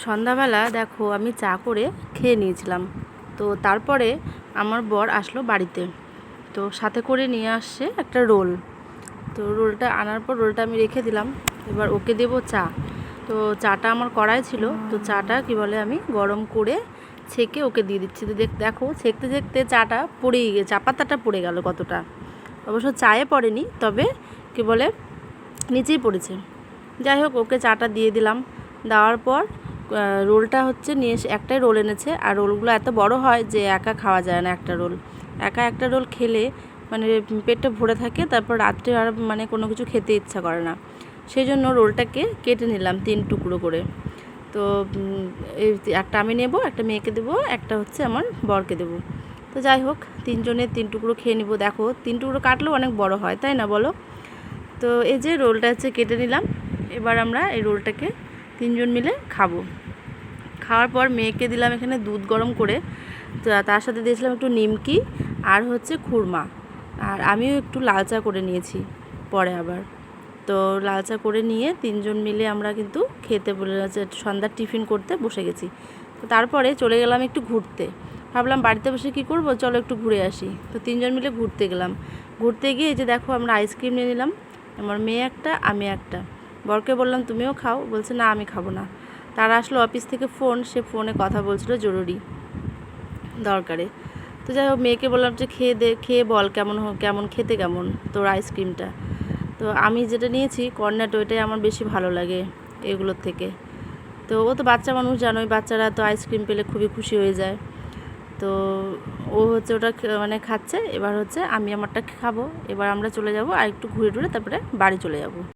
সন্ধ্যাবেলা দেখো আমি চা করে খেয়ে নিয়েছিলাম। তো তারপরে আমার বর আসলো বাড়িতে, তো সাথে করে নিয়ে আসছে একটা রোল। তো রোলটা আনার পর রোলটা আমি রেখে দিলাম, এবার ওকে দেবো চা। তো চাটা আমার কড়াই ছিল, তো চাটা কি বলে আমি গরম করে ছেঁকে ওকে দিয়ে দিচ্ছি। তো দেখো ছেঁকতে ছেঁকতে চাটা পড়েই গেছে, চা পাতাটা পড়ে গেল কতটা। অবশ্য চায়ে পড়েনি, তবে কি বলে নিচেই পড়েছে। যাই হোক, ওকে চাটা দিয়ে দিলাম। দেওয়ার পর রোলটা হচ্ছে নিয়ে এসে একটাই রোল এনেছে, আর রোলগুলো এত বড় হয় যে একা খাওয়া যায় না। একটা রোল খেলে মানে পেটটা ভরে থাকে, তারপর রাত্রে আর মানে কোনো কিছু খেতে ইচ্ছা করে না। সেই জন্য রোলটাকে কেটে নিলাম 3 টুকরো করে। তো এই একটা আমি নেব, একটা মেয়েকে দেবো, একটা হচ্ছে আমার বরকে দেবো। তো যাই হোক, 3 জনের 3 টুকরো খেয়ে নিব। দেখো 3 টুকরো কাটলেও অনেক বড় হয়, তাই না বলো? তো এই যে রোলটা হচ্ছে কেটে নিলাম। এবার আমরা এই রোলটাকে 3 জন মিলে খাবো। খাওয়ার পর মেয়েকে দিলাম এখানে দুধ গরম করে, তো তার সাথে দিয়েছিলাম একটু নিমকি আর হচ্ছে খুরমা, আর আমিও একটু লাল চা করে নিয়েছি পরে আবার। তো লাল চা করে নিয়ে 3 জন মিলে আমরা কিন্তু খেতে বলে সন্ধ্যার টিফিন করতে বসে গেছি। তো তারপরে চলে গেলাম একটু ঘুরতে। ভাবলাম বাড়িতে বসে কী করবো, চলো একটু ঘুরে আসি। তো 3 জন মিলে ঘুরতে গেলাম। ঘুরতে গিয়ে এই যে দেখো আমরা আইসক্রিম নিয়ে নিলাম, আমার মেয়ে একটা, আমি একটা। বরকে বললাম তুমিও খাও, বলছে না আমি খাবো না। তারা আসলো অফিস থেকে ফোন, সে ফোনে কথা বলছিল জরুরি দরকারে। তো যাই হোক, মেয়েকে বললাম যে খেয়ে বল কেমন খেতে কেমন তোর আইসক্রিমটা। তো আমি যেটা নিয়েছি কর্নেটো, ওইটাই আমার বেশি ভালো লাগে এগুলোর থেকে। তো ও তো বাচ্চা মানুষ, জানোই বাচ্চারা তো আইসক্রিম পেলে খুবই খুশি হয়ে যায়। তো ও হচ্ছে ওটা মানে খাচ্ছে। এবার হচ্ছে আমি আমারটা খাবো। এবার আমরা চলে যাব আর একটু ঘুরে টুরে তারপরে বাড়ি চলে যাব।